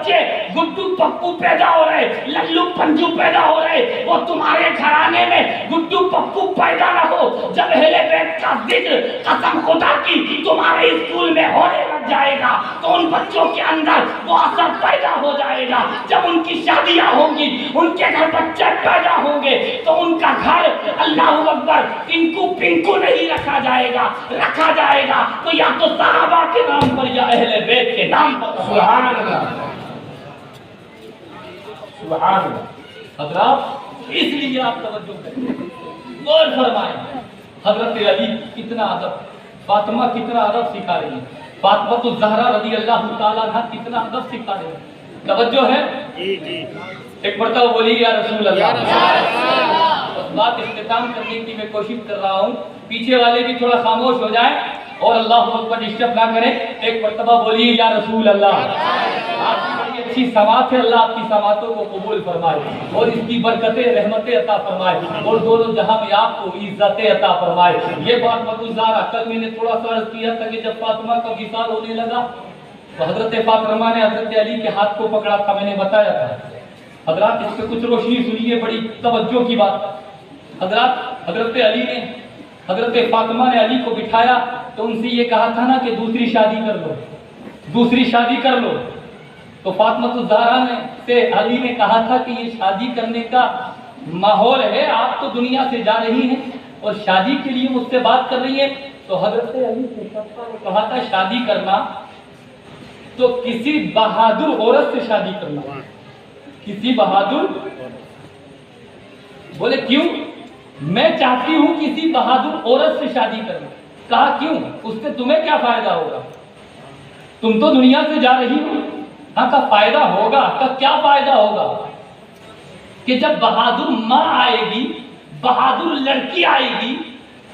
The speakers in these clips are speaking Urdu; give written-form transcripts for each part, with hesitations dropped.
بچے گڈو پپو پیدا ہو رہے, للو پنجو پیدا ہو رہے, وہ تمہارے گھرانے میں گڈو پپو پیدا نہ ہو. جب اہل بیت کا ذکر قسم خدا کی تمہارے اسکول میں ہونے لگ جائے گا تو ان بچوں کے اندر وہ اثر پیدا ہو جائے گا. جب ان کی شادیاں ہوں گی, ان کے گھر بچے پیدا ہوں گے تو ان کا گھر اللہ اکبر پنکو پنکو نہیں رکھا جائے گا, رکھا جائے گا تو یا تو صحابہ کے نام پر یا اہل بیت کے نام پر. سبحان اللہ, سبحان اللہ. حضرات اس لیے آپ توجہ کریں, غور فرمائیں. حضرت علی کتنا ادب, فاطمہ کتنا ادب سکھا رہی ہے, فاطمہ تو زہرا رضی اللہ تعالیٰ عنہ کتنا ادب سکھا رہی ہے. توجہ ہے, ایک مرتبہ بولی یا رسول اللہ. اس بات اختتام کرنے کی میں کوشش کر رہا ہوں, پیچھے والے بھی تھوڑا خاموش ہو جائیں اور اللہ اکبر ڈسٹرب نہ کریں. ایک مرتبہ بولی یا رسول اللہ. آپ کی بڑی اچھی سماعت ہے, اللہ آپ کی سماعتوں کو قبول فرمائے اور اس کی برکتیں رحمتیں عطا فرمائے اور دونوں جہاں میں آپ کو عزتیں عطا فرمائے. یہ بات مقدار کل میں نے تھوڑا سا عرض کیا تھا کہ جب فاطمہ کا وصال ہونے لگا تو حضرت فاطمہ نے حضرت علی کے ہاتھ کو پکڑا تھا, میں نے بتایا تھا. حضرات اس پہ کچھ روشنی سنیے, بڑی توجہ کی بات. حضرات حضرت علی نے حضرت فاطمہ نے علی کو بٹھایا تو ان سے یہ کہا تھا نا کہ دوسری شادی کر لو, دوسری شادی کر لو. تو فاطمہ الزہرا نے سے علی نے کہا تھا کہ یہ شادی کرنے کا ماحول ہے, آپ تو دنیا سے جا رہی ہیں اور شادی کے لیے مجھ سے بات کر رہی ہیں. تو حضرت علی سے کہا تھا شادی کرنا تو کسی بہادر عورت سے شادی کرنا, کسی بہادر. بولے کیوں؟ میں چاہتی ہوں کسی بہادر عورت سے شادی کرنا. کہا کیوں؟ اس سے تمہیں کیا فائدہ ہوگا, تم تو دنیا سے جا رہی ہو. ہاں کا فائدہ ہوگا, کا کیا فائدہ ہوگا کہ جب بہادر ماں آئے گی, بہادر لڑکی آئے گی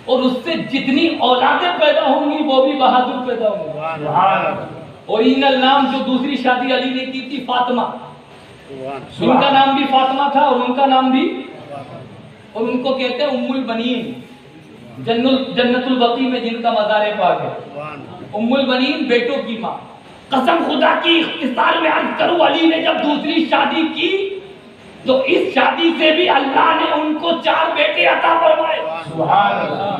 اور اس سے جتنی اولادیں پیدا ہوں گی وہ بھی بہادر پیدا ہوں گی. اوریجنل نام جو دوسری شادی علی نے کی تھی فاطمہ, ان کا نام بھی فاطمہ تھا اور ان کا نام بھی, اور ان کو کہتے ہیں ام البنین, جنت البقیع میں جن کا مزار پاک ہے. ام البنین بیٹوں کی ماں. قسم خدا کی اختصار میں عرض کروں, علی نے جب دوسری شادی کی تو اس شادی سے بھی اللہ نے ان کو 4 بیٹے عطا فرمائے. سبحان اللہ.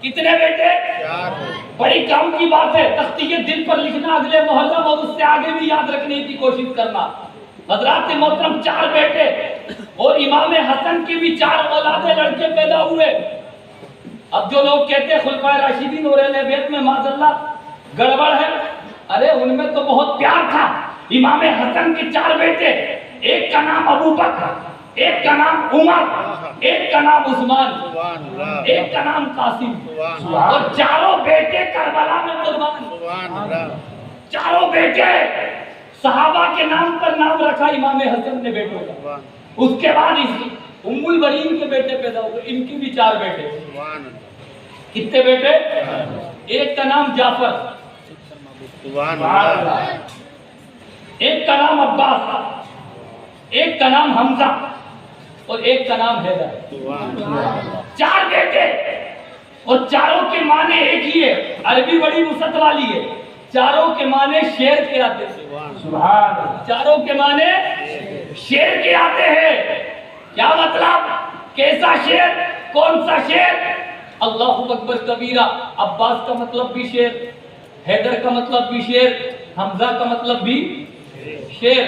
کتنے بیٹے؟ 4. بڑی کام کی بات ہے, تختیہ دل پر لکھنا اگلے محرم اور اس سے آگے بھی یاد رکھنے کی کوشش کرنا. حضرات محترم 4 بیٹے اور امام حسن کی بھی 4 اولادیں لڑکے پیدا ہوئے. اب جو لوگ کہتے ہیں خلفائے راشدین اور اہل بیت میں معاذ اللہ گڑبڑ ہے, ارے ان میں تو بہت پیار تھا. امام حسن کے 4 بیٹے, ایک کا نام ابو بکر, ایک کا نام عمر, ایک کا نام عثمان, ایک کا نام قاسم, اور 4 بیٹے کربلا میں قربان. 4 بیٹے صحابہ کے نام پر نام رکھا امام حسن نے بیٹوں کا. اس کے بعد ام البنین کے بیٹے پیدا ہوئے, ان کی بھی 4 بیٹے. کتنے بیٹے؟ ایک کا نام جعفر, ایک کا نام عباس, ایک کا نام حمزہ اور ایک کا نام حیدر. 4 بیٹے اور 4 کے معنی ایک ہی ہے. عربی بڑی وسعت والی ہے. 4 کے معنی شیر کے آتے ہیں. 4 کے معنی شیر کے آتے ہیں. کیا مطلب؟ کیسا شیر؟ کون سا شیر؟ اللہ اکبر کبیرہ. عباس کا مطلب بھی شیر, حیدر کا مطلب بھی شیر, حمزہ کا مطلب بھی شیر.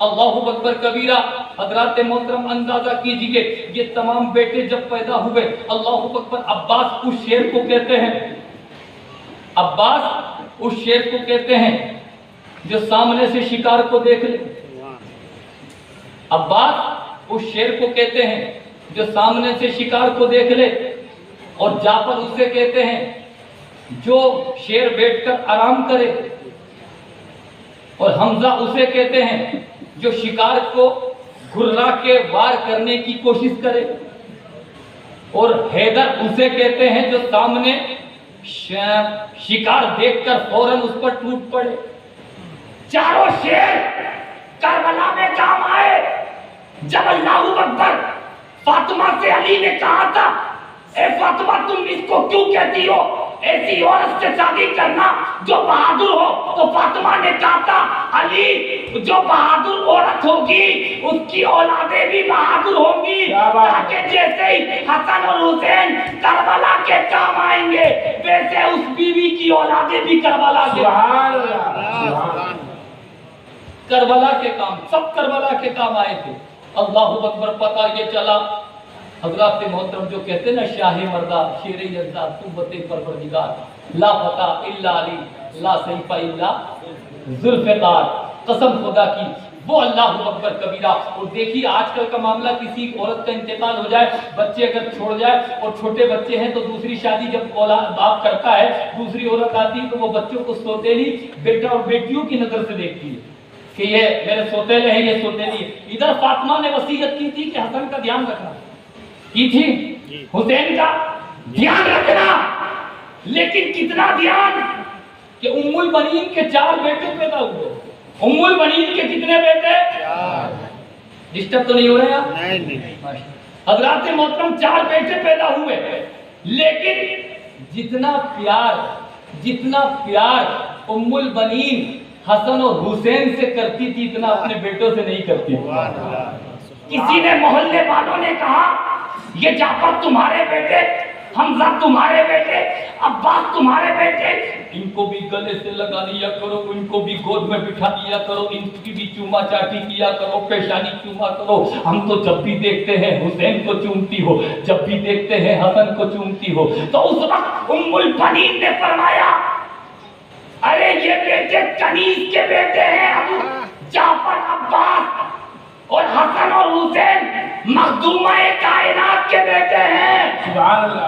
اللہ اکبر کبیرہ. حضرات محترم اندازہ کیجئے, یہ تمام بیٹے جب پیدا ہوئے, اللہ اکبر, عباس اس شیر کو کہتے ہیں, عباس اس شیر کو کہتے ہیں جو سامنے سے شکار کو دیکھ لے. عباس اس شیر کو کہتے ہیں جو سامنے سے شکار کو دیکھ لے. اور جعفر اسے کہتے ہیں جو شیر بیٹھ کر آرام کرے. اور حمزہ اسے کہتے ہیں جو شکار کو گھرا کے وار کرنے کی کوشش کرے. اور حیدر اسے کہتے ہیں جو سامنے شکار دیکھ کر فوراً اس پر ٹوٹ پڑے. 4 شیر کربلا میں کام آئے. جب اللہ اکبر فاطمہ سے علی نے کہا تھا, اے فاطمہ تم اس کو کیوں کہتی ہو ایسی عورت سے شادی کرنا جو بہادر ہو, تو فاطمہ نے کہا تھا علی جو بہادر عورت ہوگی اس کی اولادیں بھی بہادر ہوں گی، تاکہ جیسے ہی حسن اور حسین کربلا کے کام آئیں گے ویسے اس بیوی کی اولادیں بھی کربلا کے کربلا کے کام، سب کربلا کے کام آئے تھے۔ اللہ اکبر۔ پتہ یہ چلا حضرات محترم جو کہتے ہیں نا شاہ مردہ شیر یزدہ قوت پروردگار، لا فتح الا علی لا سیف الا ذوالفقار، قسم خدا کی وہ اللہ اکبر کبیرہ۔ اور دیکھیے آج کل کا معاملہ، کسی عورت کا انتقال ہو جائے، بچے اگر چھوڑ جائے اور چھوٹے بچے ہیں تو دوسری شادی جب باپ کرتا ہے، دوسری عورت آتی ہے تو وہ بچوں کو سوتیلی بیٹا اور بیٹیوں کی نظر سے دیکھتی ہے کہ یہ میرے سوتیلے ہیں، یہ سوتیلی ہے۔ ادھر فاطمہ نے وصیت کی تھی کہ حسن کا دھیان رکھنا، کی تھی حسین کا دھیان رکھنا، لیکن کتنا دھیان کہ ام البنین کے 4 بیٹے پیدا ہوئے۔ ام البنین کے کتنے بیٹے؟ 4۔ ڈسٹرب تو نہیں ہو رہے آپ؟ نہیں۔ حضرات محترم 4 بیٹے پیدا ہوئے، لیکن جتنا پیار ام البنین حسن اور حسین سے کرتی تھی اتنا اپنے بیٹوں سے نہیں کرتی۔ کسی نے محلے والوں نے کہا یہ جعفر تمہارے بیٹے، حمزہ تمہارے بیٹے، عباس تمہارے بیٹے، ان کو بھی گلے سے لگا لیا کرو، ان کو بھی گود میں بٹھا دیا کرو، ان کی بھی چوما چاٹی کیا کرو، پیشانی چوما کرو۔ ہم تو جب بھی دیکھتے ہیں حسین کو چومتی ہو، جب بھی دیکھتے ہیں حسن کو چومتی ہو۔ تو اس وقت ام البنین نے فرمایا ارے یہ بیٹے کنیز کے بیٹے ہیں، ابو جعفر عباس اور حسن اور حسین مخدومہ کائنات کے بیٹے ہیں۔ سبحان اللہ۔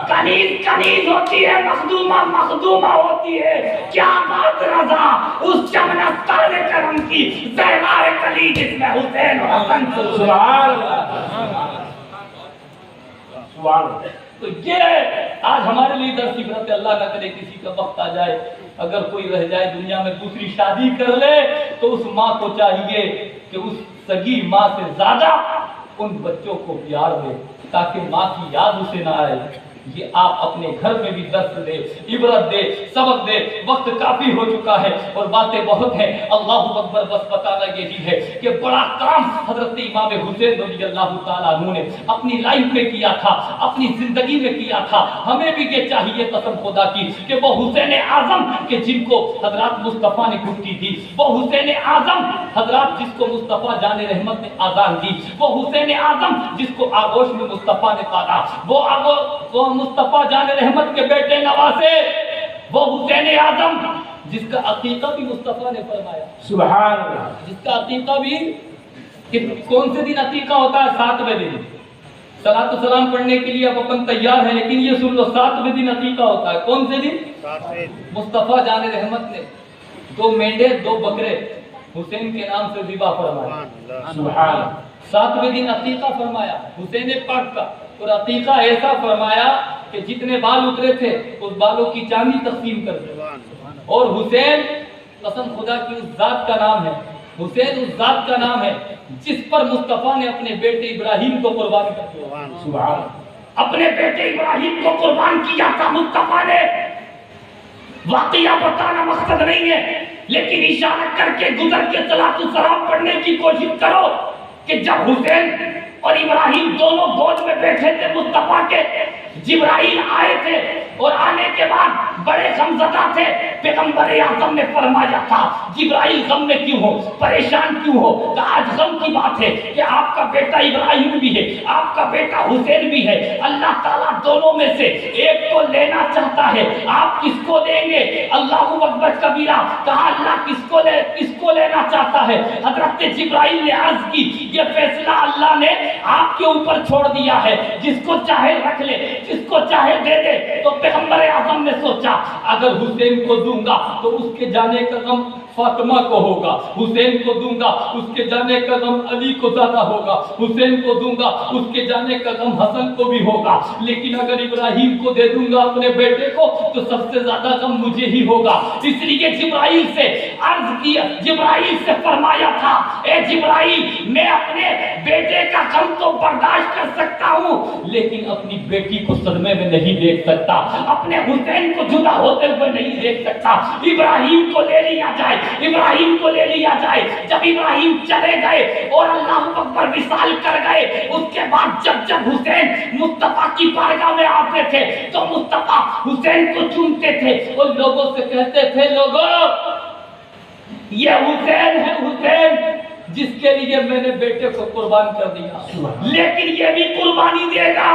کنیز ہوتی ہے، مخدومہ ہوتی ہے۔ کیا بات رضا اس چمنستان کرم کی، زہرائے کلی جس میں حسین اور حسن۔ سبحان اللہ۔ سبحان اللہ۔ تو یہ آج ہمارے لیے درس عبرت ہے۔ اللہ نہ کرے کسی کا وقت آ جائے، اگر کوئی رہ جائے دنیا میں دوسری شادی کر لے تو اس ماں کو چاہیے کہ اس سگی ماں سے زیادہ ان بچوں کو پیار دے تاکہ ماں کی یاد اسے نہ آئے۔ یہ آپ اپنے گھر میں بھی درس دے، عبرت دے، سبق دے۔ وقت کافی ہو چکا ہے اور باتیں بہت ہیں، اللہ اکبر۔ بس بتانا یہی ہے کہ بڑا کام حضرت امام حسین رضی اللہ تعالیٰ عنہ نے اپنی لائف میں کیا تھا، اپنی زندگی میں کیا تھا۔ ہمیں بھی یہ چاہیے قسم خدا کی کہ وہ حسین اعظم کہ جن کو حضرات مصطفیٰ نے گھٹی دی، وہ حسین اعظم حضرات جس کو مصطفیٰ جان رحمت نے آزان دی، وہ حسین اعظم جس کو آغوش میں مصطفیٰ نے پالا، وہ مصطفیٰ جان رحمت کے بیٹے نواسے، وہ حسین اعظم جس کا عقیقہ بھی مصطفیٰ نے فرمایا۔ سبحان اللہ۔ جس کا عقیقہ بھی کون سے دن عقیقہ ہوتا ہے؟ 7ویں دن۔ صلاۃ و سلام پڑھنے کے لیے اب اپن تیار ہیں، لیکن یہ سن لو 7ویں دن عقیقہ ہوتا ہے۔ کون سے دن؟ مصطفیٰ جان رحمت نے 2 مینڈے 2 بکرے حسین کے نام سے ذبح فرمایا۔ سبحان اللہ۔ 7ویں دن عقیقہ فرمایا حسین پاک کا، اور عقیقہ ایسا فرمایا کہ جتنے بال اترے تھے اس بالوں کی چاندی تقسیم کر دی۔ اور حسین قسم خدا کی اس ذات کا نام ہے، حسین اس ذات کا نام ہے جس پر مصطفیٰ نے اپنے بیٹے ابراہیم کو قربان کر دیا۔ سبحان اللہ۔ اپنے بیٹے ابراہیم کو قربان کیا تھا مصطفیٰ نے۔ واقعہ بتانا مقصد نہیں ہے، لیکن اشارہ کر کے گزر کے صلاۃ و سلام پڑھنے کی کوشش کرو کہ جب حسین اور ابراہیم دونوں گود میں بیٹھے تھے مصطفیٰ کے، جبرائیل آئے تھے اور آنے کے بعد بڑے غمزدہ تھے۔ پیغمبر اعظم نے فرمایا تھا جبرائیل غم میں کیوں ہو، پریشان کیوں ہو؟ کہ آج غم کی بات ہے کہ آپ کا بیٹا ابراہیم بھی ہے، آپ کا بیٹا حسین بھی ہے، اللہ تعالیٰ دونوں میں سے ایک کو لینا چاہتا ہے، آپ کس کو دیں گے؟ اللہ اکبر کبیرہ۔ کہا اللہ کس کو لینا چاہتا ہے؟ حضرت جبرائیل نے عرض کی یہ فیصلہ اللہ نے آپ کے اوپر چھوڑ دیا ہے، جس کو چاہے رکھ لے، جس کو چاہے دے دے۔ تو پیغمبر اعظم نے سوچا اگر حسین کو دوں گا تو اس کے جانے کا غم فاطمہ کو ہوگا، حسین کو دوں گا اس کے جانے کا غم علی کو زیادہ ہوگا، حسین کو دوں گا اس کے جانے کا غم حسن کو بھی ہوگا، لیکن اگر ابراہیم کو دے دوں گا اپنے بیٹے کو تو سب سے زیادہ غم مجھے ہی ہوگا۔ اس لیے جبرائیل سے عرض کیا، جبرائیل سے فرمایا تھا اے جبرائیل میں اپنے بیٹے کا غم تو برداشت کر سکتا ہوں لیکن اپنی بیٹی کو صدمے میں نہیں دیکھ سکتا، اپنے حسین کو جدا ہوتے ہوئے نہیں دیکھ سکتا۔ ابراہیم کو لے لیا جائے، ابراہیم کو لے لیا جائے. جب ابراہیم چلے گئے اور اللہ اکبر وصال کر گئے, اس کے بعد جب حسین مصطفیٰ کی بارگاہ میں آتے تھے تو مصطفیٰ حسین کو چومتے تھے اور لوگوں سے کہتے تھے, لوگوں یہ حسین ہے, حسین جس کے لیے میں نے بیٹے کو قربان کر دیا, لیکن یہ بھی قربانی دے گا,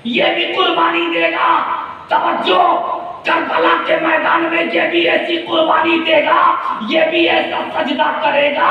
یہ بھی قربانی دے گا. توجہ, کربلا کے میدان میں یہ بھی ایسی قربانی دے گا, یہ بھی ایسا سجدہ کرے گا,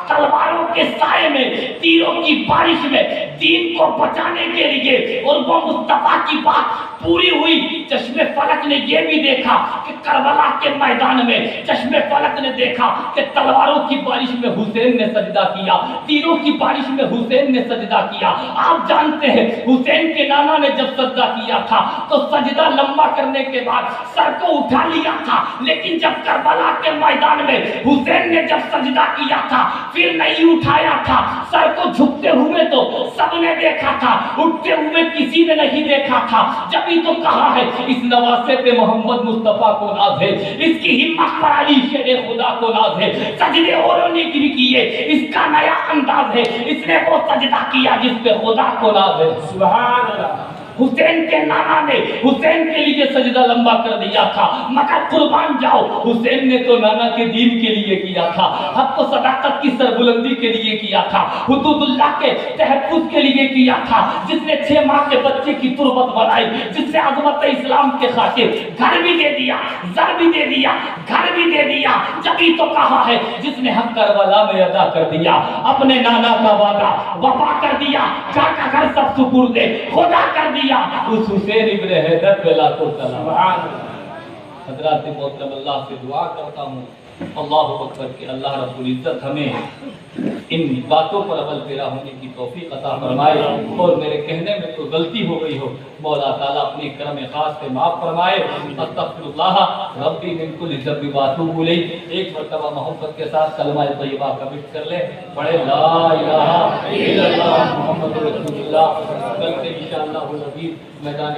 تلواروں کے سائے میں, تیروں کی بارش میں دین کو بچانے کے لیے. اور وہ مصطفیٰ کی بات پوری ہوئی. چشم فلک نے یہ بھی دیکھا کہ کربلا کے میدان میں چشم فلک نے دیکھا کہ تلواروں کی بارش میں حسین نے سجدہ کیا, تیروں کی بارش میں حسین نے سجدہ کیا. آپ جانتے ہیں حسین کے نانا نے جب سجدہ کیا تھا تو سجدہ لمبا کرنے کے بعد سر کو اٹھا لیا تھا, لیکن جب کربلا کے میدان میں حسین نے جب سجدہ کیا تھا پھر نہیں اٹھایا تھا. سر کو جھکتے ہوئے تو سب نے دیکھا تھا, اٹھتے ہوئے کسی نے نہیں دیکھا تھا. جبھی تو کہا ہے اس نواسے پہ محمد مصطفیٰ کو ناز ہے, اس کی ہمت پر علی شیر خدا کو ناز ہے. سجدے اوروں نے بھی کیے, اس کا نیا انداز ہے, اس نے وہ سجدہ کیا جس پہ خدا کو ناز ہے. سبحان اللہ. حسین کے نانا نے حسین کے لیے سجدہ لمبا کر دیا تھا, مگر قربان جاؤ حسین نے تو نانا کے دین کے لیے کیا تھا, حق و صداقت کی سربلندی کے لیے کیا تھا, حدود اللہ کے تحفظ کے لیے کیا تھا. جس نے 6 ماہ کے بچے کی تربت بنائی, جس نے عظمت اسلام کے خاطر گھر بھی دے دیا, زر بھی دے دیا, گھر بھی دے دیا. جبھی تو کہا ہے جس نے حق کربلا میں ادا کر دیا, اپنے نانا کا وعدہ وفا کر دیا, گھر کا گھر سب سپرد خدا کر دیا. اس حسین ابن حیدر پہ لاکھوں سلام. حضرات محترم, اللہ سے دعا کرتا ہوں اللہ اکبر کہ اللہ رب العزت ہمیں ان باتوں پر عمل پیرا ہونے کی توفیق عطا فرمائے, اور میرے کہنے میں تو غلطی ہو گئی ہو مولا تعالیٰ اپنے کرم خاص سے معاف فرمائے. استغفر اللہ ربی من کل ذنب واتوب الیہ. ایک مرتبہ محبت کے ساتھ کلمہ طیبہ کمٹ کر لیں, پڑھے لا الہ الا اللہ محمد رسول اللہ. کل سے انشاءاللہ العزیز میدان